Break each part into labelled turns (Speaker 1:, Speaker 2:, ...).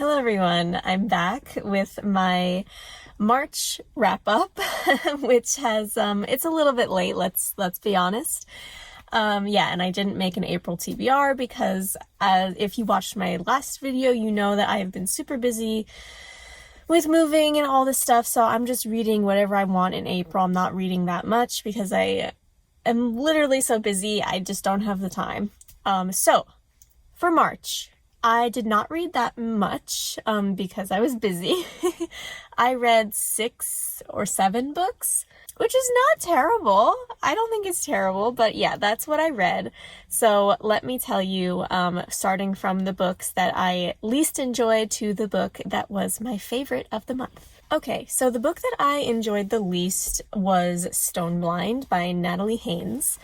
Speaker 1: Hello everyone, I'm back with my March wrap-up, which has, it's a little bit late, let's be honest. And I didn't make an April TBR because if you watched my last video, you know that I have been super busy with moving and all this stuff, so I'm just reading whatever I want in April. I'm not reading that much because I am literally so busy, I just don't have the time. So, for March, I did not read that much because I was busy. I read 6 or 7 books, which is not terrible. I don't think it's terrible, but yeah, that's what I read. So let me tell you, starting from the books that I least enjoyed to the book that was my favorite of the month. Okay, so the book that I enjoyed the least was Stoneblind by Natalie Haynes.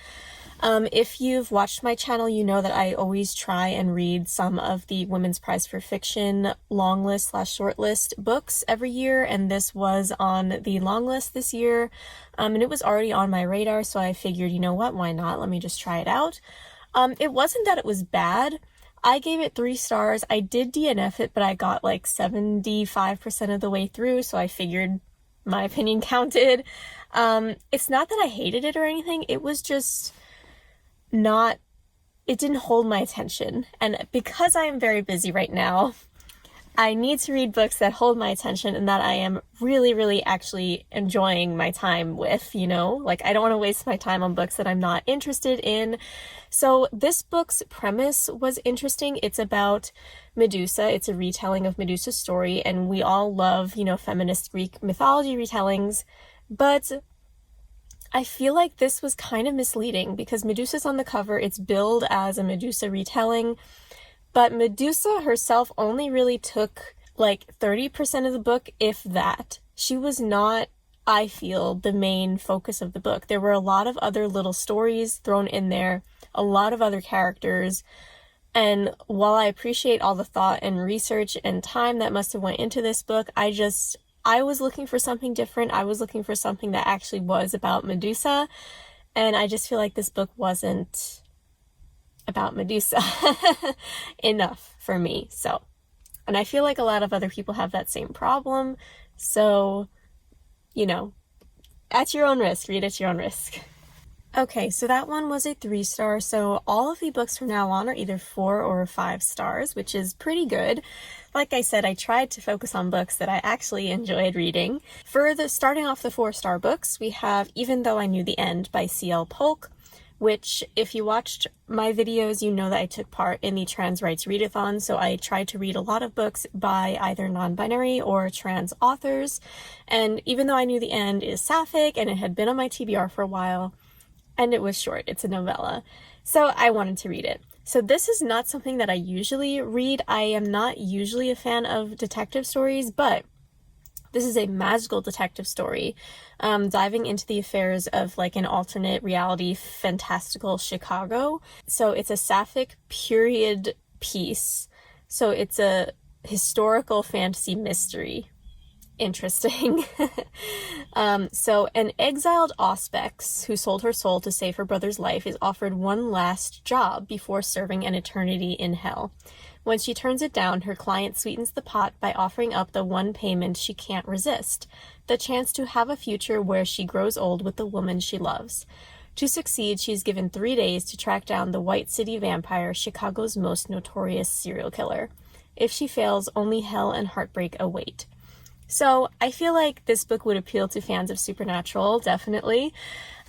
Speaker 1: If you've watched my channel, you know that I always try and read some of the Women's Prize for Fiction longlist/shortlist books every year, and this was on the longlist this year, and it was already on my radar, so I figured, you know what, why not? Let me just try it out. It wasn't that it was bad. I gave it 3 stars. I did DNF it, but I got like 75% of the way through, so I figured my opinion counted. It's not that I hated it or anything, it was just it didn't hold my attention. And because I am very busy right now, I need to read books that hold my attention and that I am really, really actually enjoying my time with, you know? Like, I don't want to waste my time on books that I'm not interested in. So this book's premise was interesting. It's about Medusa. It's a retelling of Medusa's story, and we all love, you know, feminist Greek mythology retellings, but I feel like this was kind of misleading because Medusa's on the cover, it's billed as a Medusa retelling, but Medusa herself only really took like 30% of the book, if that. She was not, I feel, the main focus of the book. There were a lot of other little stories thrown in there, a lot of other characters, and while I appreciate all the thought and research and time that must have went into this book, I was looking for something different. I was looking for something that actually was about Medusa, and I just feel like this book wasn't about Medusa enough for me. So, and I feel like a lot of other people have that same problem. So, you know, at your own risk, read at your own risk. Okay, so that one was a 3 star, so all of the books from now on are either 4 or 5 stars, which is pretty good. Like I said, I tried to focus on books that I actually enjoyed reading. For starting off the 4-star books, we have Even Though I Knew the End by C.L. Polk, which, if you watched my videos, you know that I took part in the Trans Rights Readathon, so I tried to read a lot of books by either non-binary or trans authors, and Even Though I Knew the End is sapphic, and it had been on my TBR for a while, and it was short. It's a novella. So I wanted to read it. So this is not something that I usually read. I am not usually a fan of detective stories, but this is a magical detective story, diving into the affairs of like an alternate reality fantastical Chicago. So it's a sapphic period piece. So it's a historical fantasy mystery. Interesting. So an exiled Auspex who sold her soul to save her brother's life is offered one last job before serving an eternity in hell. When she turns it down, her client sweetens the pot by offering up the one payment she can't resist, the chance to have a future where she grows old with the woman she loves. To succeed, she is given 3 days to track down the White City vampire, Chicago's most notorious serial killer. If she fails, only hell and heartbreak await. So I feel like this book would appeal to fans of Supernatural, definitely.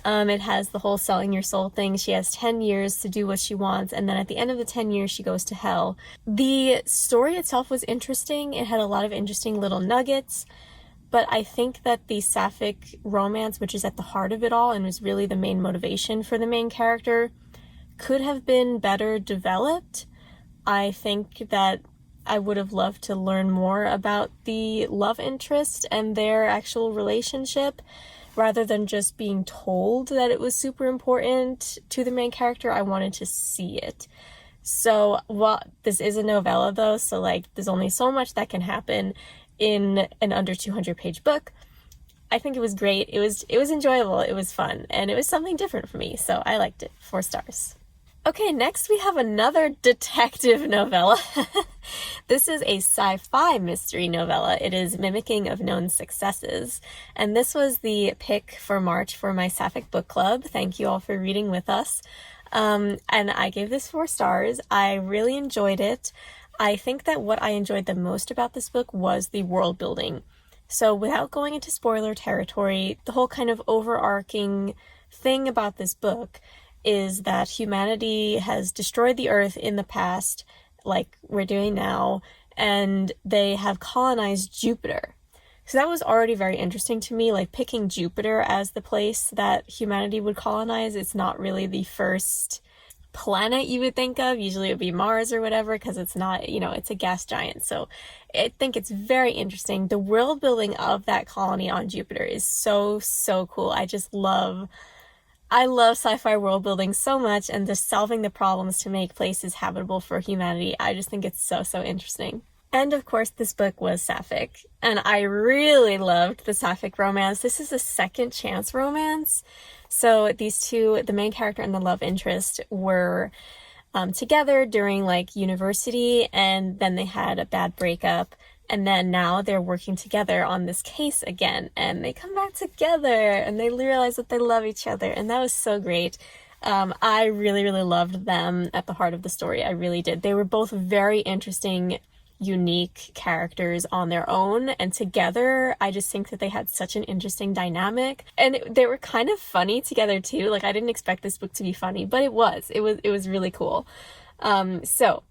Speaker 1: It has the whole selling your soul thing. She has 10 years to do what she wants, and then at the end of the 10 years, she goes to hell. The story itself was interesting. It had a lot of interesting little nuggets, but I think that the sapphic romance, which is at the heart of it all and was really the main motivation for the main character, could have been better developed. I think that I would have loved to learn more about the love interest and their actual relationship, rather than just being told that it was super important to the main character. I wanted to see it. So, well, this is a novella though, so like there's only so much that can happen in an under 200-page book. I think it was great. It was enjoyable. It was fun, and it was something different for me, so I liked it. 4 stars. Okay, next we have another detective novella. This is a sci-fi mystery novella. It is mimicking of known successes. And this was the pick for March for my sapphic book club. Thank you all for reading with us. And I gave this 4 stars. I really enjoyed it. I think that what I enjoyed the most about this book was the world building. So without going into spoiler territory, the whole kind of overarching thing about this book is that humanity has destroyed the earth in the past, like we're doing now, and they have colonized Jupiter. So that was already very interesting to me, like picking Jupiter as the place that humanity would colonize. It's not really the first planet you would think of. Usually it would be Mars or whatever, because it's not, it's a gas giant. So I think it's very interesting. The world building of that colony on Jupiter is so, so cool. I love sci-fi world building so much, and just solving the problems to make places habitable for humanity. I just think it's so, so interesting. And of course, this book was sapphic, and I really loved the sapphic romance. This is a second chance romance. So these two, the main character and the love interest, were together during like university, and then they had a bad breakup. And then now they're working together on this case again, and they come back together and they realize that they love each other. And that was so great. I really, really loved them at the heart of the story. I really did. They were both very interesting, unique characters on their own, and together I just think that they had such an interesting dynamic, and they were kind of funny together too. Like, I didn't expect this book to be funny, but it was really cool. So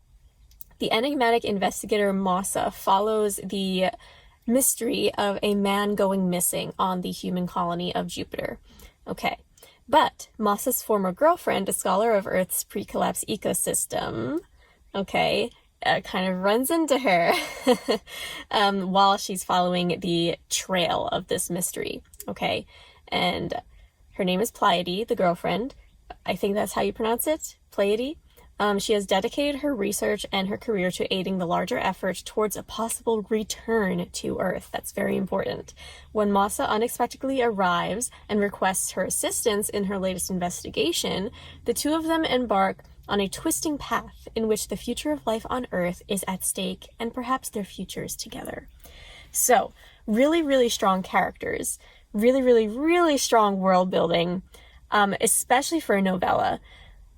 Speaker 1: the enigmatic investigator Massa follows the mystery of a man going missing on the human colony of Jupiter. Okay, but Massa's former girlfriend, a scholar of Earth's pre-collapse ecosystem, kind of runs into her while she's following the trail of this mystery. Okay, and her name is Pleiade, the girlfriend. I think that's how you pronounce it, Pleiade. She has dedicated her research and her career to aiding the larger effort towards a possible return to Earth. That's very important. When Massa unexpectedly arrives and requests her assistance in her latest investigation, the two of them embark on a twisting path in which the future of life on Earth is at stake, and perhaps their futures together. So, really, really strong characters. Really, really, really strong world building, especially for a novella.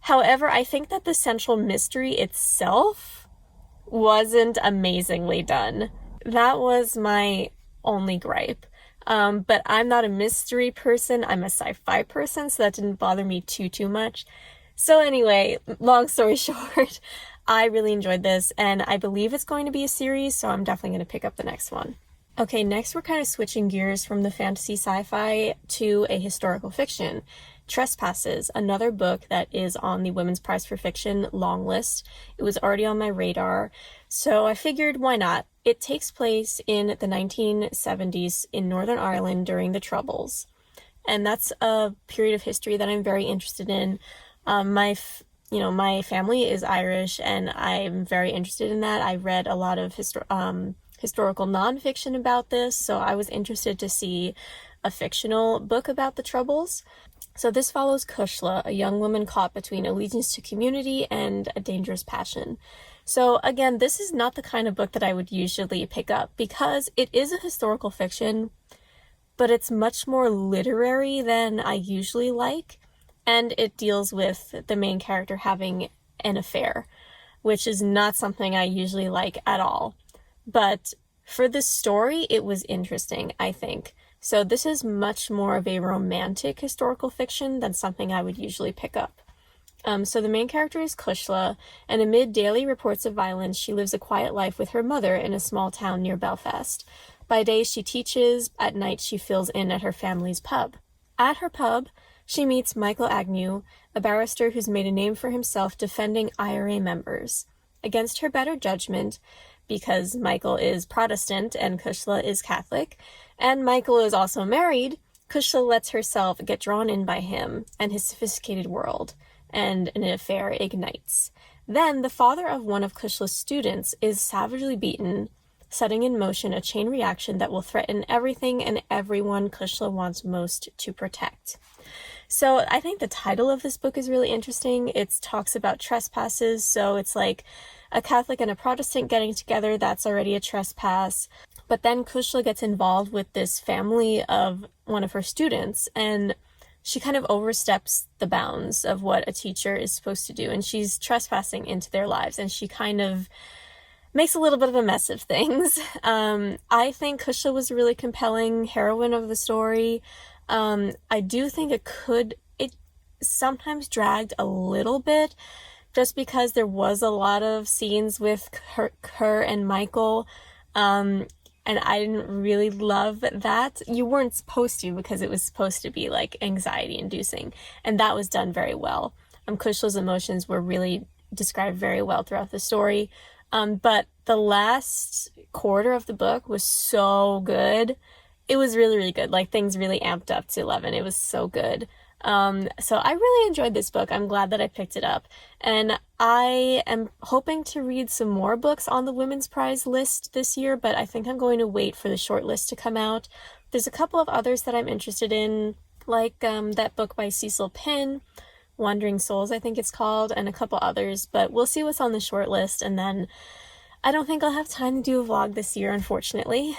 Speaker 1: However, I think that the central mystery itself wasn't amazingly done. That was my only gripe. But I'm not a mystery person. I'm a sci-fi person, so that didn't bother me too much. So anyway, long story short, I really enjoyed this, and I believe it's going to be a series, so I'm definitely going to pick up the next one. Okay, next we're kind of switching gears from the fantasy sci-fi to a historical fiction. Trespasses, another book that is on the Women's Prize for Fiction Longlist. It was already on my radar, so I figured, why not? It takes place in the 1970s in Northern Ireland during the Troubles, and that's a period of history that I'm very interested in. My family is Irish, and I'm very interested in that. I read a lot of historical nonfiction about this, so I was interested to see a fictional book about the Troubles. So this follows Cushla, a young woman caught between allegiance to community and a dangerous passion. So again, this is not the kind of book that I would usually pick up, because it is a historical fiction, but it's much more literary than I usually like, and it deals with the main character having an affair, which is not something I usually like at all. But for this story, it was interesting, I think. So this is much more of a romantic historical fiction than something I would usually pick up. So the main character is Cushla, and amid daily reports of violence, she lives a quiet life with her mother in a small town near Belfast. By day, she teaches. At night, she fills in at her family's pub. At her pub, she meets Michael Agnew, a barrister who's made a name for himself defending IRA members. Against her better judgment, because Michael is Protestant and Cushla is Catholic, and Michael is also married, Cushla lets herself get drawn in by him and his sophisticated world, and an affair ignites. Then the father of one of Kushla's students is savagely beaten, setting in motion a chain reaction that will threaten everything and everyone Kushla wants most to protect. So I think the title of this book is really interesting. It talks about trespasses. So it's like a Catholic and a Protestant getting together. That's already a trespass. But then Kushla gets involved with this family of one of her students, and she kind of oversteps the bounds of what a teacher is supposed to do. And she's trespassing into their lives, and she kind of makes a little bit of a mess of things. I think Kushla was a really compelling heroine of the story. I do think it sometimes dragged a little bit, just because there was a lot of scenes with her and Michael, and I didn't really love that. You weren't supposed to, because it was supposed to be like anxiety inducing, and that was done very well. Kushla's emotions were really described very well throughout the story. But the last quarter of the book was so good. It was really, really good. Like, things really amped up to 11. It was so good. So I really enjoyed this book. I'm glad that I picked it up. And I am hoping to read some more books on the Women's Prize list this year, but I think I'm going to wait for the short list to come out. There's a couple of others that I'm interested in, like that book by Cecil Pinn, Wandering Souls, I think it's called, and a couple others, but we'll see what's on the short list. And then I don't think I'll have time to do a vlog this year, unfortunately,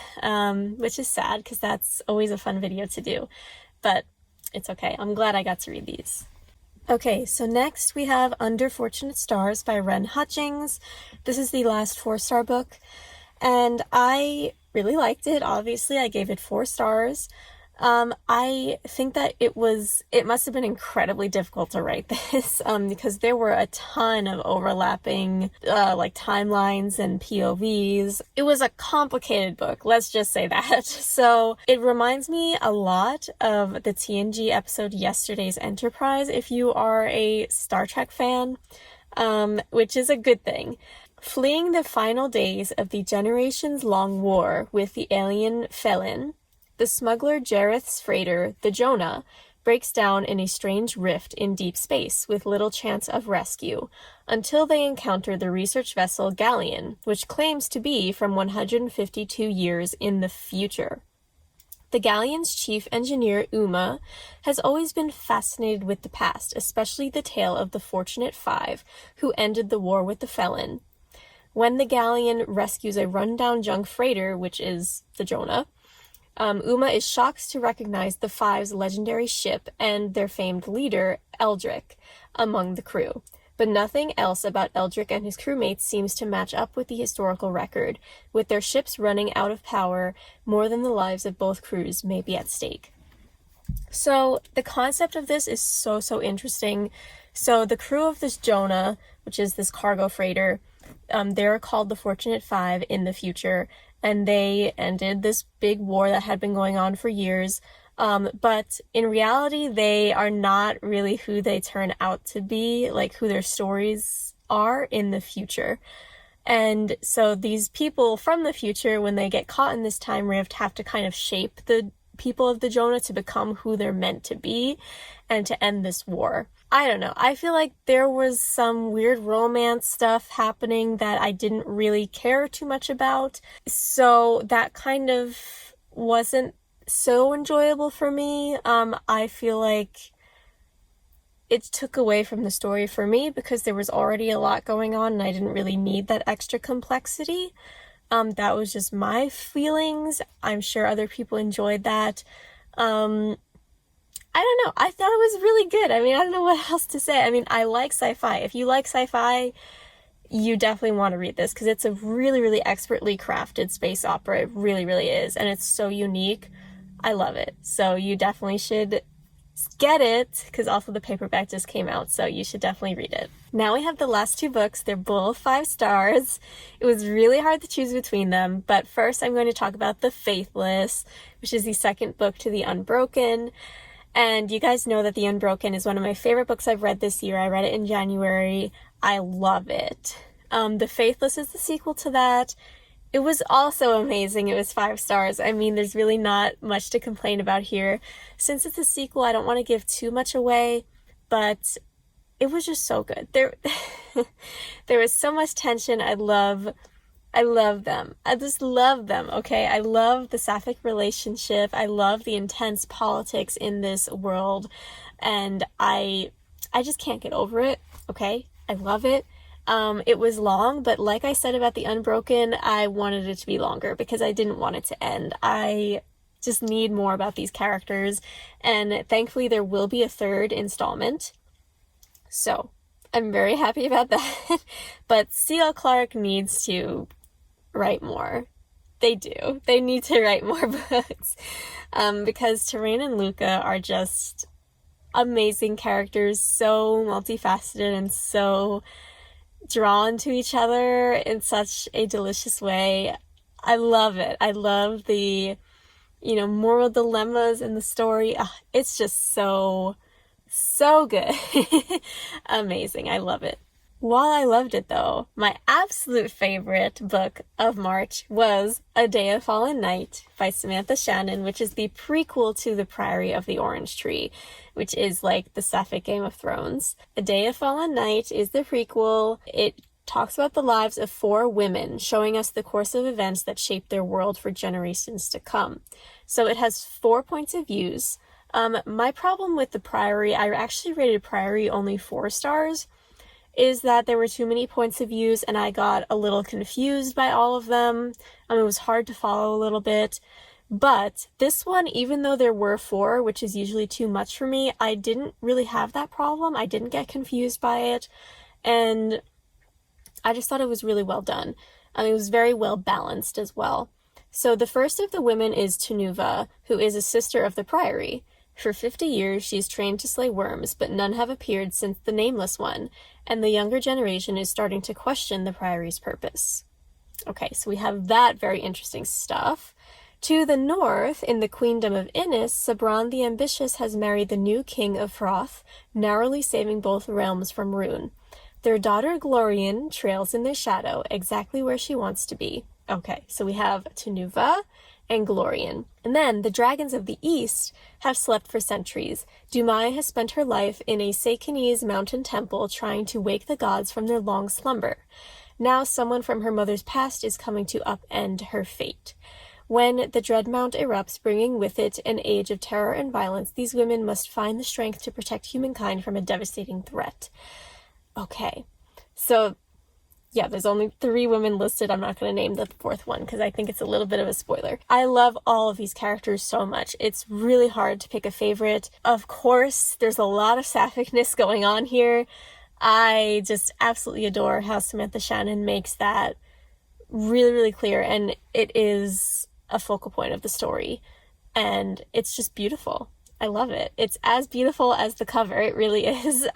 Speaker 1: which is sad, because that's always a fun video to do, but it's okay. I'm glad I got to read these. Okay, so next we have Under Fortunate Stars by Wren Hutchings. This is the last 4-star book, and I really liked it. Obviously, I gave it 4 stars. I think that it must have been incredibly difficult to write this, because there were a ton of overlapping, like timelines and POVs. It was a complicated book, let's just say that. So it reminds me a lot of the TNG episode Yesterday's Enterprise, if you are a Star Trek fan, which is a good thing. Fleeing the final days of the generations-long war with the alien Felin, the smuggler Jareth's freighter, the Jonah, breaks down in a strange rift in deep space with little chance of rescue, until they encounter the research vessel Galleon, which claims to be from 152 years in the future. The Galleon's chief engineer, Uma, has always been fascinated with the past, especially the tale of the Fortunate Five, who ended the war with the Felin. When the Galleon rescues a rundown junk freighter, which is the Jonah, Uma is shocked to recognize the Five's legendary ship and their famed leader, Eldrick, among the crew. But nothing else about Eldrick and his crewmates seems to match up with the historical record, with their ships running out of power. More than the lives of both crews may be at stake. So the concept of this is so interesting. So the crew of this Jonah, which is this cargo freighter, they're called the Fortunate Five in the future, and they ended this big war that had been going on for years. But in reality, they are not really who they turn out to be, like who their stories are in the future. And so these people from the future, when they get caught in this time rift, have to kind of shape the people of the Jonah to become who they're meant to be and to end this war. I don't know. I feel like there was some weird romance stuff happening that I didn't really care too much about. So that kind of wasn't so enjoyable for me. I feel like it took away from the story for me, because there was already a lot going on and I didn't really need that extra complexity. That was just my feelings. I'm sure other people enjoyed that. I don't know. I thought it was really good. I mean, I don't know what else to say. I mean, I like sci-fi. If you like sci-fi, you definitely want to read this, because it's a really expertly crafted space opera. It really is. And it's so unique. I love it. So you definitely should get it, because also the paperback just came out, so you should definitely read it. Now we have the last 2 books. They're both 5 stars. It was really hard to choose between them, but first I'm going to talk about The Faithless, which is the second book to The Unbroken. And you guys know that The Unbroken is one of my favorite books I've read this year. I read it in January. I love it. The Faithless is the sequel to that. It was also amazing. It was 5 stars. I mean, there's really not much to complain about here. Since it's a sequel, I don't want to give too much away, but it was just so good. There was so much tension. I love them. I just love them, okay? I love the sapphic relationship. I love the intense politics in this world. and I just can't get over it, okay? I love it. It was long, but like I said about The Unbroken, I wanted it to be longer because I didn't want it to end. I just need more about these characters, and thankfully there will be a third installment. So I'm very happy about that. But C.L. Clarke needs to write more. They do. They need to write more books. Because Terrain and Luca are just amazing characters, so multifaceted and so drawn to each other in such a delicious way. I love it. I love the, moral dilemmas in the story. It's just so good. Amazing. I love it. While I loved it though, my absolute favorite book of March was A Day of Fallen Night by Samantha Shannon, which is the prequel to The Priory of the Orange Tree, which is like the sapphic Game of Thrones. A Day of Fallen Night is the prequel. It talks about the lives of 4 women, showing us the course of events that shaped their world for generations to come. So it has 4 points of views. My problem with The Priory, I actually rated Priory only 4 stars, is that there were too many points of views and I got a little confused by all of them. It was hard to follow a little bit. But this one, even though there were 4, which is usually too much for me, I didn't really have that problem. I didn't get confused by it. And I just thought it was really well done. It was very well balanced as well. So the first of the women is Tenuva, who is a sister of the Priory. For 50 years, she's trained to slay worms, but none have appeared since the Nameless One, and the younger generation is starting to question the Priory's purpose. Okay, so we have that very interesting stuff. To the north, in the Queendom of Innis, Sabran the Ambitious has married the new king of Froth, narrowly saving both realms from ruin. Their daughter Glorian trails in their shadow, exactly where she wants to be. Okay, so we have Tenuva and Glorian. And then the dragons of the east have slept for centuries. Dumai has spent her life in a Sekinese mountain temple trying to wake the gods from their long slumber. Now someone from her mother's past is coming to upend her fate. When the Dreadmount erupts, bringing with it an age of terror and violence, these women must find the strength to protect humankind from a devastating threat. Okay, so yeah, there's only 3 women listed. I'm not going to name the 4th one because I think it's a little bit of a spoiler. I love all of these characters so much. It's really hard to pick a favorite. Of course, there's a lot of sapphic-ness going on here. I just absolutely adore how Samantha Shannon makes that really, really clear, and it is a focal point of the story, and it's just beautiful. I love it. It's as beautiful as the cover. It really is.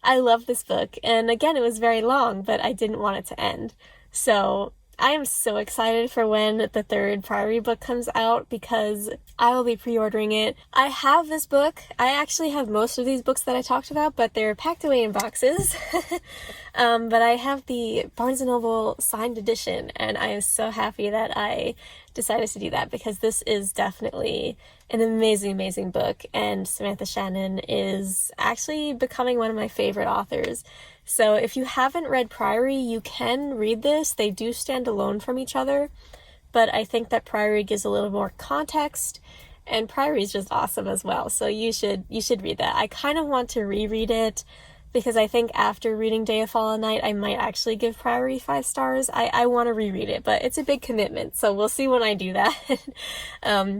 Speaker 1: I love this book, and again, it was very long, but I didn't want it to end. So I am so excited for when the 3rd Priory book comes out because I will be pre-ordering it. I have this book. I actually have most of these books that I talked about, but they're packed away in boxes. But I have the Barnes & Noble signed edition, and I am so happy that I decided to do that because this is definitely an amazing, amazing book, and Samantha Shannon is actually becoming one of my favorite authors. So if you haven't read Priory, you can read this. They do stand alone from each other, but I think that Priory gives a little more context, and Priory is just awesome as well. So you should read that. I kind of want to reread it because I think after reading Day of Fallen Night, I might actually give Priory 5 stars. I want to reread it, but it's a big commitment, so we'll see when I do that.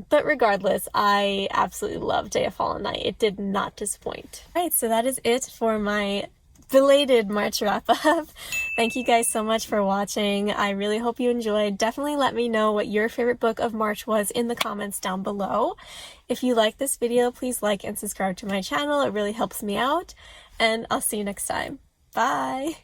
Speaker 1: But regardless, I absolutely love Day of Fallen Night. It did not disappoint. All right, so that is it for my belated March wrap-up. Thank you guys so much for watching. I really hope you enjoyed. Definitely let me know what your favorite book of March was in the comments down below. If you like this video, please like and subscribe to my channel. It really helps me out. And I'll see you next time. Bye!